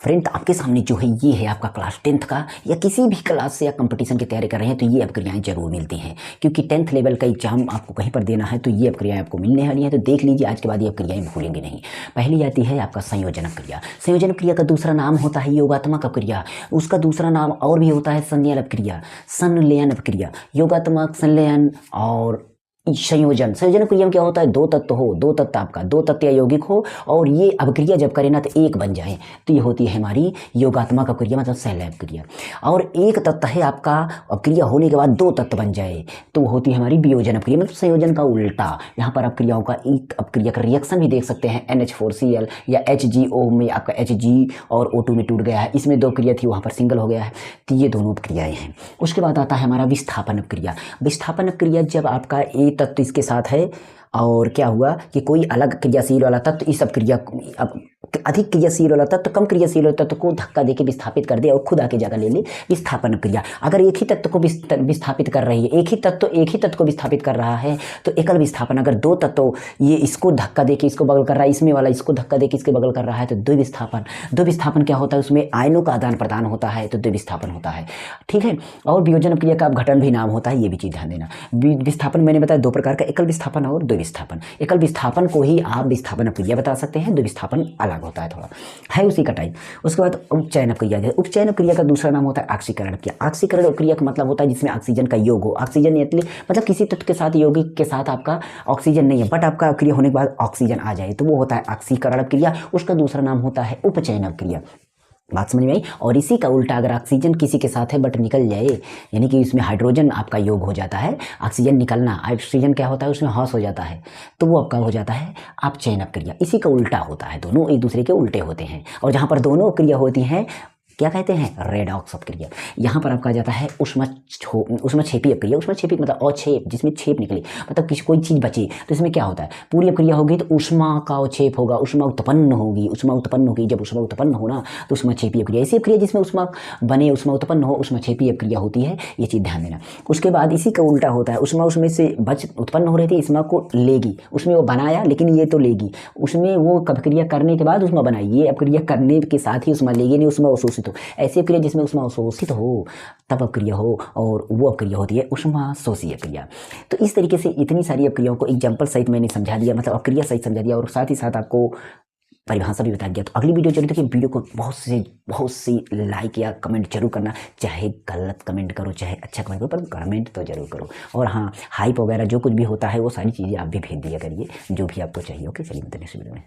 Friend आपके सामने जो है ये है आपका क्लास 10th का या किसी भी क्लास से या कंपटीशन की तैयारी कर रहे हैं तो ये अब क्रियाएं जरूर मिलती हैं, क्योंकि 10th लेवल का एग्जाम आपको कहीं पर देना है तो ये अब क्रियाएं आपको मिलने वाली हैं। तो देख लीजिए आज के बाद ये अब क्रियाएं भूलेंगे नहीं। पहली आती है आपका संयोजनक क्रिया। संयोजनक क्रिया का दूसरा नाम होता है योगात्मक क्रिया, उसका दूसरा नाम और भी होता है संलयन क्रिया, संलयन क्रिया, योगात्मक, संलयन और संयोजन। संयोजन क्रिया में क्या होता है, दो तत्व हो, दो तत्व आपका दो तत्व यौगिक हो और ये अभिक्रिया जब करे ना तो एक बन जाए, तो ये होती है हमारी योगात्मक अभिक्रिया मतलब संलयन क्रिया। और एक तत्व है आपका अभिक्रिया होने के बाद दो तत्व बन जाए तो वो होती है हमारी वियोजन अभिक्रिया मतलब संयोजन का उल्टा। यहाँ पर आप क्रियाओं का एक अभिक्रिया का रिएक्शन भी देख सकते हैं, NH4Cl या HgO में आपका Hg और O2 में टूट गया है, इसमें दो क्रिया थी वहाँ पर सिंगल हो गया है, तो ये दोनों क्रियाएं हैं। उसके बाद आता है हमारा विस्थापन क्रिया। विस्थापन क्रिया जब आपका एक तत्व इसके साथ है और क्या हुआ कि कोई अलग क्रियाशील वाला तत्व इस सब क्रिया अधिक क्रियाशील वाला तत्व कम क्रियाशील वाला तत्व को धक्का देके विस्थापित कर दे और खुद आके जगह ले ले, विस्थापन क्रिया। अगर एक ही तत्व को विस्थापित कर रही है, एक ही तत्व को विस्थापित कर रहा है तो एकल विस्थापन। अगर दो तत्व ये इसको धक्का देके इसको बगल कर रहा है, इसमें वाला इसको धक्का देके इसके बगल कर रहा है तो द्विविस्थापन। द्विविस्थापन क्या होता है, उसमें आयनों का आदान प्रदान होता है तो द्विविस्थापन होता है, ठीक है। और वियोजन क्रिया का अपघटन भी नाम होता है, ये भी चीज़ ध्यान देना। विस्थापन मैंने बताया दो प्रकार का, एकल विस्थापन और द्विविस्थापन। एकल विस्थापन को ही आप विस्थापन क्रिया बता सकते हैं, द्विविस्थापन अलग होता है, थोड़ा है उसी का टाइप। उसके बाद उपचयन क्रिया है। उपचयन क्रिया का दूसरा नाम होता है ऑक्सीकरण क्रिया। ऑक्सीकरण क्रिया का मतलब होता है जिसमें ऑक्सीजन का योग हो। ऑक्सीजन मतलब किसी तत्व के साथ यौगिक के साथ आपका ऑक्सीजन नहीं है बट आपका क्रिया होने के बाद ऑक्सीजन आ जाए तो वो होता है ऑक्सीकरण क्रिया। उसका दूसरा नाम होता है उपचयन क्रिया। बात समझ में आई। और इसी का उल्टा अगर ऑक्सीजन किसी के साथ है बट निकल जाए, यानी कि इसमें हाइड्रोजन आपका योग हो जाता है, ऑक्सीजन निकलना, ऑक्सीजन क्या होता है उसमें हॉस हो जाता है तो वो आपका हो जाता है अपचयन क्रिया। इसी का उल्टा होता है, दोनों एक दूसरे के उल्टे होते हैं। और जहाँ पर दोनों क्रिया होती हैं क्या कहते हैं, रेडॉक्स क्रिया। यहाँ पर आपका जाता है ऊष्मक्षेपी क्रिया। ऊष्मक्षेपी मतलब अवक्षेप, जिसमें छेप निकले, मतलब किसी कोई चीज़ बची तो इसमें क्या होता है, पूरी क्रिया होगी तो ऊष्मा का अवक्षेप होगा, ऊष्मा उत्पन्न होगी। जब ऊष्मा उत्पन्न होना तो ऊष्मक्षेपी क्रिया। ऐसी क्रिया जिसमें ऊष्मा बने, ऊष्मा उत्पन्न हो, ऊष्मक्षेपी क्रिया होती है, ये चीज़ ध्यान देना। उसके बाद इसी का उल्टा होता है, ऊष्मा उसमें से उत्पन्न हो रही थी, ऊष्मा को लेगी, उसमें वो बनाया लेकिन ये तो लेगी, उसमें वो अभिक्रिया करने के बाद ऊष्मा बनाई, ये अभिक्रिया करने के साथ ही ऊष्मा लेगी नहीं, ऊष्मा अवशोषित हो। ऐसी क्रिया जिसमें ऊष्मा अवशोषित हो तब अक्रिया हो और वो अक्रिया होती है ऊष्मा शोषीय क्रिया। तो इस तरीके से इतनी सारी अक्रियाओं को एग्जाम्पल सहित मैंने समझा दिया, मतलब अक्रिया सहित समझा दिया और साथ ही साथ आपको परिभाषा भी बता दिया। तो अगली वीडियो जरूर देखिए, वीडियो को बहुत सी लाइक या कमेंट जरूर करना, चाहे गलत कमेंट करो चाहे अच्छा कमेंट करो पर कमेंट तो जरूर करो। और हाँ, हाइप वगैरह जो कुछ भी होता है वो सारी चीज़ें आप भी भेज दिया करिए जो भी आपको चाहिए। ओके, चलिए मिलते हैं नेक्स्ट वीडियो में।